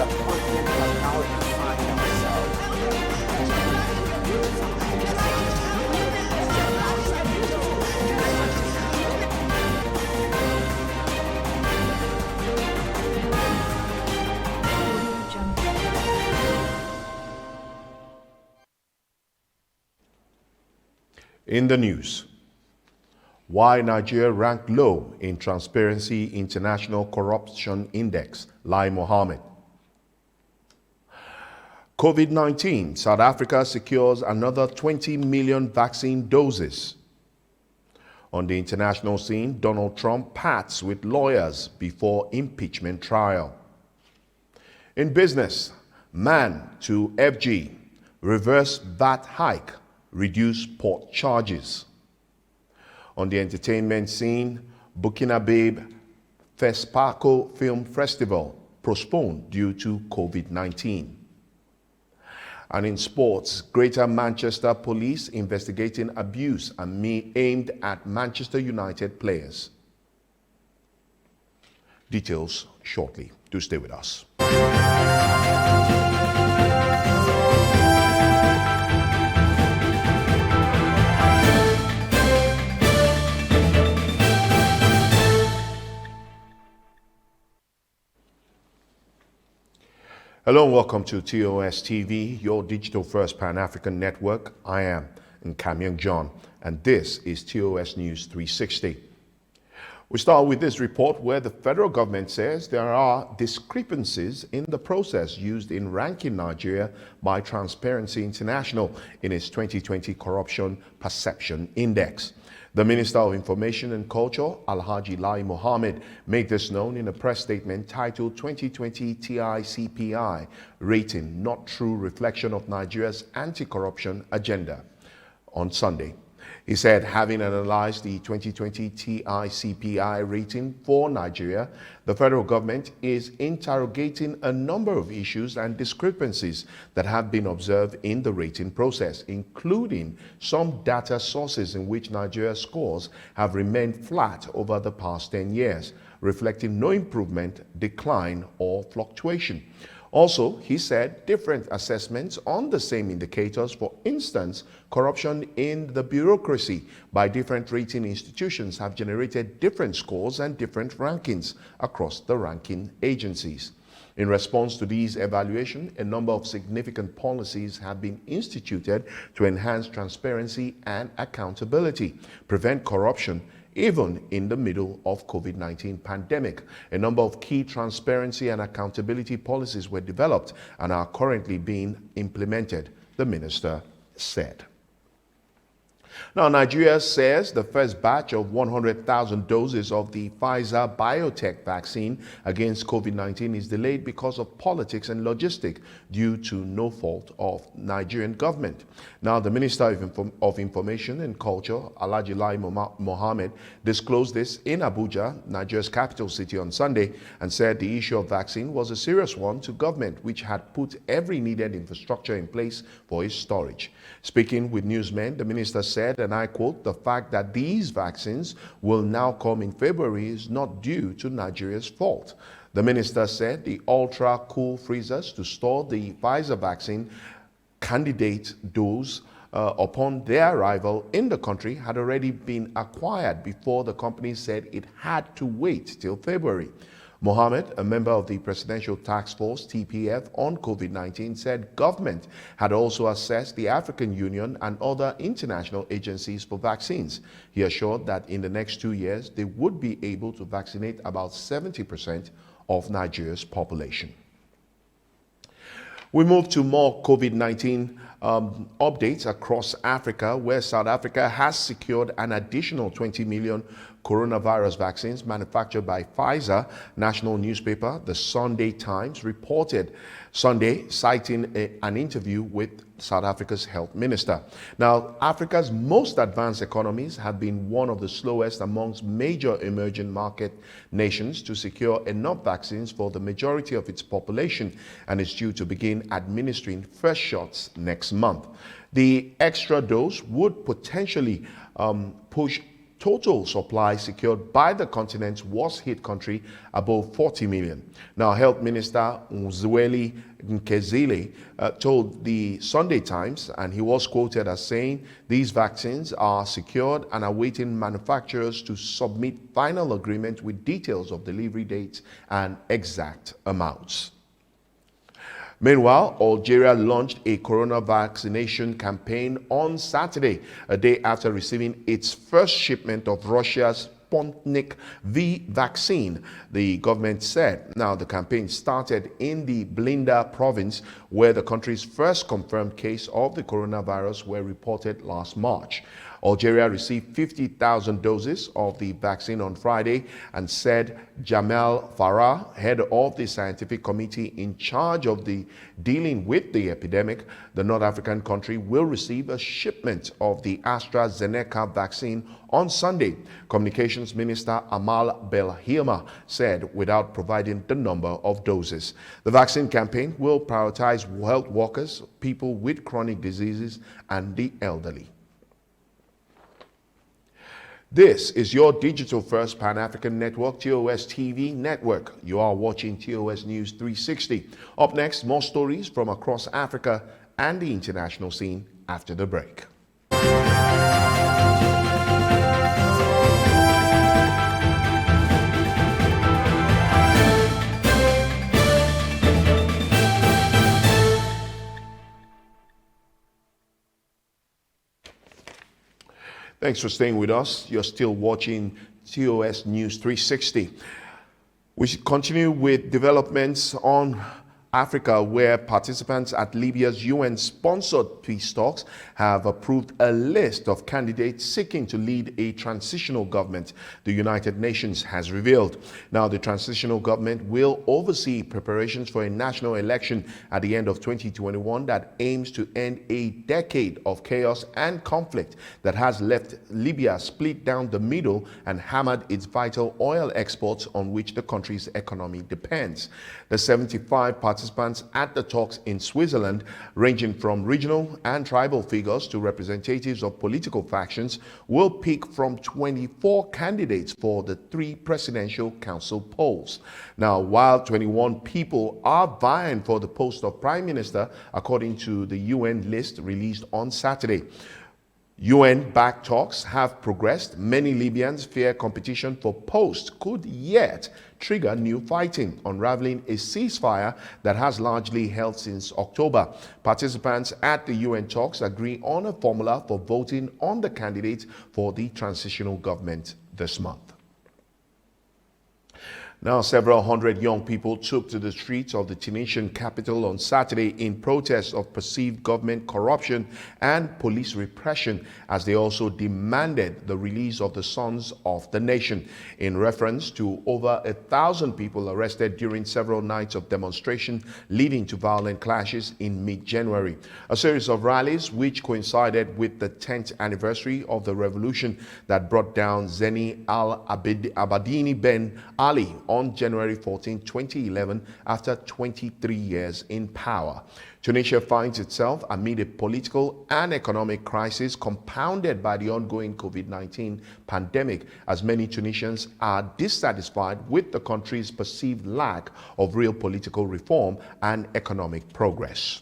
continent has now defined In the news, why Nigeria ranked low in Transparency International Corruption Index, Lai Mohammed. COVID-19, South Africa secures another 20 million vaccine doses. On the international scene, Donald Trump parts with lawyers before impeachment trial. In business, man to FG, reverse VAT hike, reduce port charges. On the entertainment scene, Burkina Faso Fespaco Film Festival postponed due to COVID-19. And in sports, Greater Manchester Police investigating abuse aimed at Manchester United players. Details shortly. Do stay with us. Hello and welcome to TOSTV, your digital first Pan-African network. I am Nkamiang John, and this is TOS News 360. We start with this report where the federal government says there are discrepancies in the process used in ranking Nigeria by Transparency International in its 2020 Corruption Perception Index. The Minister of Information and Culture, Alhaji Lai Mohammed, made this known in a press statement titled 2020 TICPI Rating, Not True Reflection of Nigeria's Anti-Corruption Agenda on Sunday. He said, having analyzed the 2020 TICPI rating for Nigeria, the federal government is interrogating a number of issues and discrepancies that have been observed in the rating process, including some data sources in which Nigeria's scores have remained flat over the past 10 years, reflecting no improvement, decline, or fluctuation. Also, he said different assessments on the same indicators, for instance, corruption in the bureaucracy by different rating institutions, have generated different scores and different rankings across the ranking agencies. In response to these evaluations, a number of significant policies have been instituted to enhance transparency and accountability, prevent corruption, even in the middle of COVID-19 pandemic. A number of key transparency and accountability policies were developed and are currently being implemented, the minister said. Now, Nigeria says the first batch of 100,000 doses of the Pfizer BioNTech vaccine against COVID-19 is delayed because of politics and logistics due to no fault of Nigerian government. Now, the Minister of Information and Culture, Alhaji Lai Mohammed, disclosed this in Abuja, Nigeria's capital city, on Sunday, and said the issue of vaccine was a serious one to government, which had put every needed infrastructure in place for its storage. Speaking with newsmen, the minister said, and I quote, "The fact that these vaccines will now come in February is not due to Nigeria's fault." The minister said the ultra-cool freezers to store the Pfizer vaccine candidate dose upon their arrival in the country had already been acquired before the company said it had to wait till February. Mohammed, a member of the Presidential Task Force, TPF, on COVID-19, said government had also assessed the African Union and other international agencies for vaccines. He assured that in the next 2 years, they would be able to vaccinate about 70% of Nigeria's population. We move to more COVID-19 updates across Africa, where South Africa has secured an additional 20 million coronavirus vaccines manufactured by Pfizer. National newspaper, the Sunday Times, reported Sunday, citing an interview with South Africa's health minister. Now, Africa's most advanced economies have been one of the slowest amongst major emerging market nations to secure enough vaccines for the majority of its population, and is due to begin administering first shots next month. The extra dose would potentially push total supply secured by the continent's worst-hit country above 40 million. Now, Health Minister Nzweli Nkezile told the Sunday Times, and he was quoted as saying, these vaccines are secured and awaiting manufacturers to submit final agreement with details of delivery dates and exact amounts. Meanwhile, Algeria launched a corona vaccination campaign on Saturday, a day after receiving its first shipment of Russia's Sputnik V vaccine, the government said. Now, the campaign started in the Blinda province, where the country's first confirmed case of the coronavirus were reported last March. Algeria received 50,000 doses of the vaccine on Friday, and said Jamel Farah, head of the scientific committee in charge of the dealing with the epidemic, the North African country will receive a shipment of the AstraZeneca vaccine on Sunday. Communications Minister Amal Belhirma said, without providing the number of doses. The vaccine campaign will prioritize health workers, people with chronic diseases, and the elderly. This is your digital-first Pan-African network, TOSTV network. You are watching TOS News 360. Up next, more stories from across Africa and the international scene after the break. Thanks for staying with us. You're still watching TOS News 360. We should continue with developments on Africa, where participants at Libya's UN-sponsored peace talks have approved a list of candidates seeking to lead a transitional government, the United Nations has revealed. Now, the transitional government will oversee preparations for a national election at the end of 2021 that aims to end a decade of chaos and conflict that has left Libya split down the middle and hammered its vital oil exports on which the country's economy depends. The 75 participants at the talks in Switzerland, ranging from regional and tribal figures to representatives of political factions, will pick from 24 candidates for the 3 presidential council polls. Now, while 21 people are vying for the post of prime minister, according to the UN list released on Saturday. UN-backed talks have progressed. Many Libyans fear competition for posts could yet trigger new fighting, unraveling a ceasefire that has largely held since October. Participants at the UN talks agree on a formula for voting on the candidates for the transitional government this month. Now, several hundred young people took to the streets of the Tunisian capital on Saturday in protest of perceived government corruption and police repression, as they also demanded the release of the sons of the nation, in reference to over 1,000 people arrested during several nights of demonstration leading to violent clashes in mid-January. A series of rallies which coincided with the 10th anniversary of the revolution that brought down Zeni al-Abidine Ben Ali on January 14, 2011, after 23 years in power. Tunisia finds itself amid a political and economic crisis compounded by the ongoing COVID-19 pandemic, as many Tunisians are dissatisfied with the country's perceived lack of real political reform and economic progress.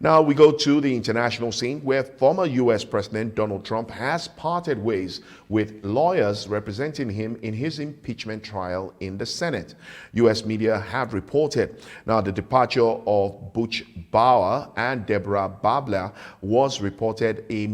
Now we go to the international scene, where former U.S. President Donald Trump has parted ways with lawyers representing him in his impeachment trial in the Senate. U.S. media have reported. Now, the departure of Butch Bauer and Deborah Babler was reportedly a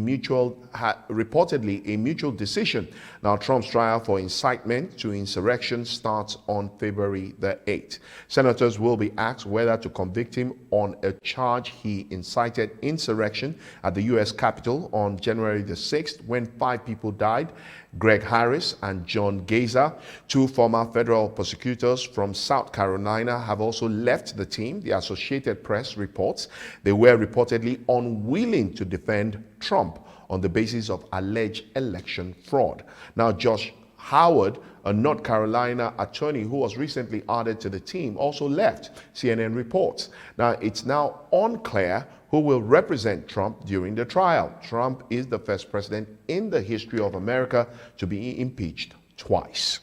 mutual decision. Now, Trump's trial for incitement to insurrection starts on February the 8th. Senators will be asked whether to convict him on a charge he incited insurrection at the U.S. Capitol on January the 6th, when 5 people died. Greg Harris and John Gazer, 2 former federal prosecutors from South Carolina, have also left the team. The Associated Press reports they were reportedly unwilling to defend Trump on the basis of alleged election fraud. Now, Josh Howard, a North Carolina attorney who was recently added to the team, also left, CNN reports. Now, it's now unclear who will represent Trump during the trial. Trump is the first president in the history of America to be impeached twice.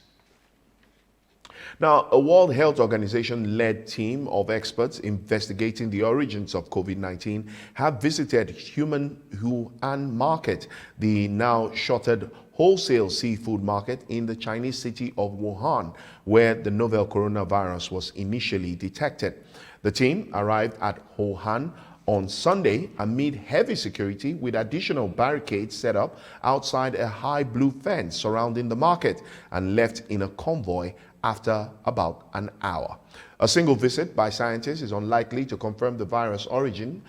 Now, a World Health Organization-led team of experts investigating the origins of COVID-19 have visited Wuhan Market, the now shuttered wholesale seafood market in the Chinese city of Wuhan, where the novel coronavirus was initially detected. The team arrived at Wuhan on Sunday amid heavy security with additional barricades set up outside a high blue fence surrounding the market and left in a convoy after about an hour. A single visit by scientists is unlikely to confirm the virus origin,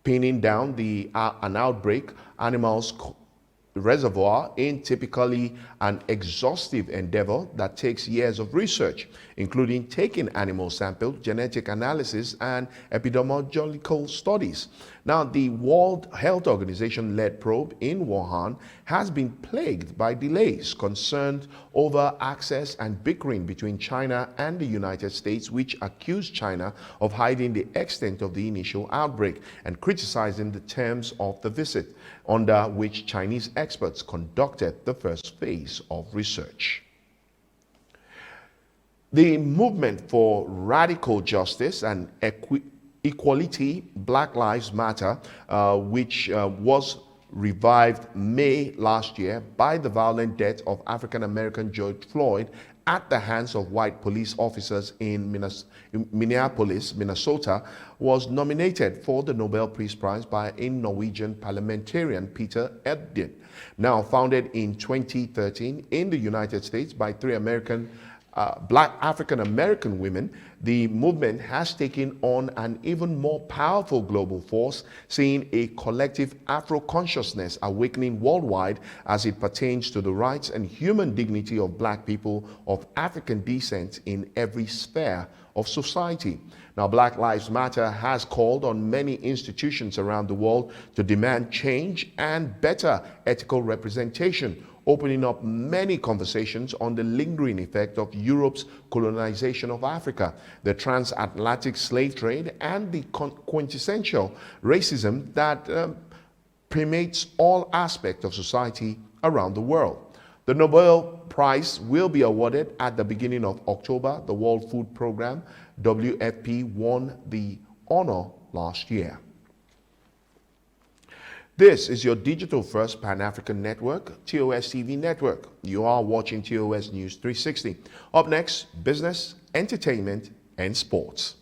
pinning down an outbreak animals reservoir in typically an exhaustive endeavor that takes years of research, including taking animal samples, genetic analysis, and epidemiological studies. Now, the World Health Organization-led probe in Wuhan has been plagued by delays, concerned over access and bickering between China and the United States, which accused China of hiding the extent of the initial outbreak and criticizing the terms of the visit, under which Chinese experts conducted the first phase of research. The movement for radical justice and equality, Black Lives Matter, which was revived May last year by the violent death of African-American George Floyd at the hands of white police officers in Minneapolis, Minnesota, was nominated for the Nobel Peace Prize by a Norwegian parliamentarian, Peter Edin. Now founded in 2013 in the United States by three Black African-American women, the movement has taken on an even more powerful global force, seeing a collective Afro-consciousness awakening worldwide as it pertains to the rights and human dignity of Black people of African descent in every sphere of society. Now, Black Lives Matter has called on many institutions around the world to demand change and better ethical representation, opening up many conversations on the lingering effect of Europe's colonization of Africa, the transatlantic slave trade, and the quintessential racism that permeates all aspects of society around the world. The Nobel Prize will be awarded at the beginning of October. The World Food Programme, WFP, won the honor last year. This is your digital first Pan-African network, TOSTV network. You are watching TOS News 360. Up next, business, entertainment, and sports.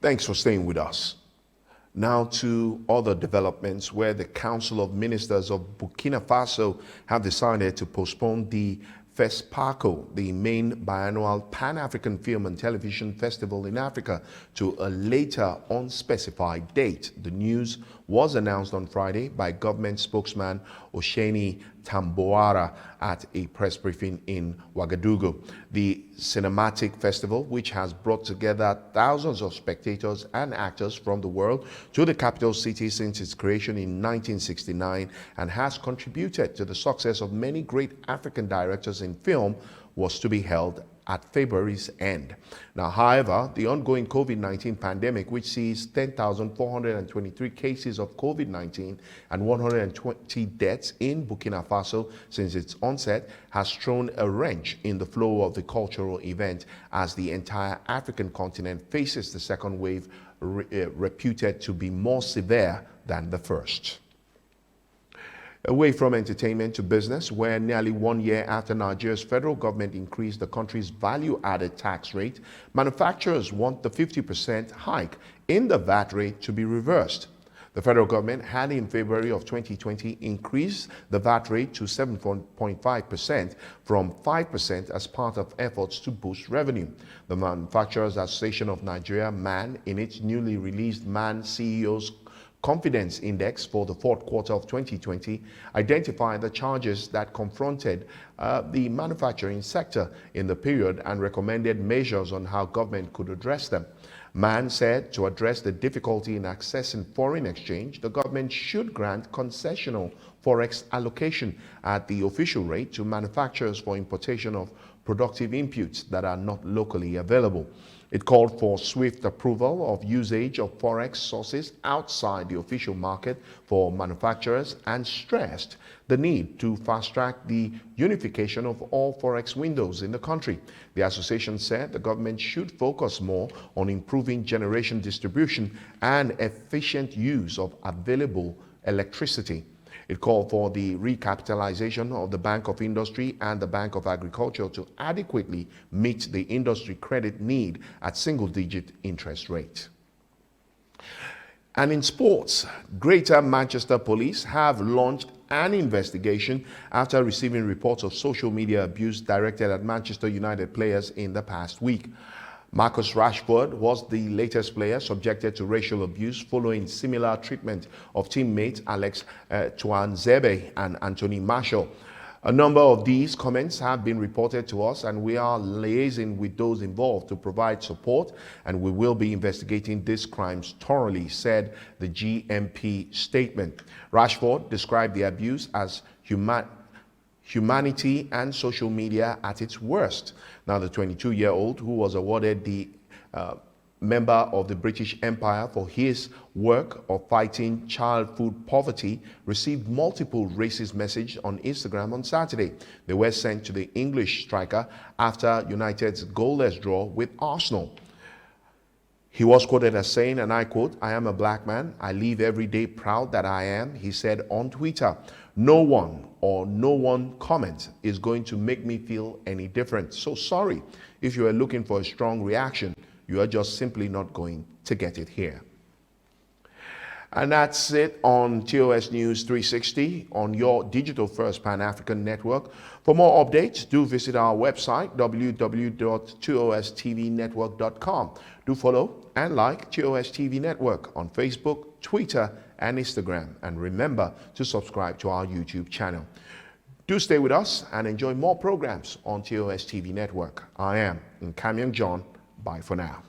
Thanks for staying with us. Now to other developments where the Council of Ministers of Burkina Faso have decided to postpone the FESPACO, the main biannual Pan-African Film and Television Festival in Africa, to a later unspecified date. The news was announced on Friday by government spokesman Osheni Tamboara at a press briefing in Ouagadougou. The cinematic festival, which has brought together thousands of spectators and actors from the world to the capital city since its creation in 1969 and has contributed to the success of many great African directors in film, was to be held at February's end. Now, however, the ongoing COVID-19 pandemic, which sees 10,423 cases of COVID-19 and 120 deaths in Burkina Faso since its onset, has thrown a wrench in the flow of the cultural event as the entire African continent faces the second wave, reputed to be more severe than the first. Away from entertainment to business, where nearly 1 year after Nigeria's federal government increased the country's value-added tax rate, manufacturers want the 50% hike in the VAT rate to be reversed. The federal government had in February of 2020 increased the VAT rate to 7.5% from 5% as part of efforts to boost revenue. The Manufacturers Association of Nigeria, MAN, in its newly released MAN CEO's Confidence Index for the fourth quarter of 2020 identified the challenges that confronted the manufacturing sector in the period and recommended measures on how government could address them. Mann said to address the difficulty in accessing foreign exchange, the government should grant concessional forex allocation at the official rate to manufacturers for importation of productive inputs that are not locally available. It called for swift approval of usage of forex sources outside the official market for manufacturers and stressed the need to fast-track the unification of all forex windows in the country. The association said the government should focus more on improving generation distribution and efficient use of available electricity. It called for the recapitalization of the Bank of Industry and the Bank of Agriculture to adequately meet the industry credit need at single-digit interest rate. And in sports, Greater Manchester Police have launched an investigation after receiving reports of social media abuse directed at Manchester United players in the past week. Marcus Rashford was the latest player subjected to racial abuse following similar treatment of teammates Alex Tuanzebe and Anthony Marshall. A number of these comments have been reported to us, and we are liaising with those involved to provide support, and we will be investigating these crimes thoroughly, said the GMP statement. Rashford described the abuse as humanity and social media at its worst. Now, the 22-year-old, who was awarded the member of the British Empire for his work of fighting child food poverty, received multiple racist messages on Instagram on Saturday. They were sent to the English striker after United's goalless draw with Arsenal. He was quoted as saying, and I quote, "I am a black man. I live every day proud that I am," he said on Twitter. "No one comment is going to make me feel any different. So sorry. If you are looking for a strong reaction, you are just simply not going to get it here." And that's it on TOS News 360 on your digital first Pan-African network. For more updates, do visit our website, www.tostvnetwork.com. Do follow and like TOS TV Network on Facebook, Twitter, and Instagram. And remember to subscribe to our YouTube channel. Do stay with us and enjoy more programs on TOS TV Network. I am Kamyang John. Bye for now.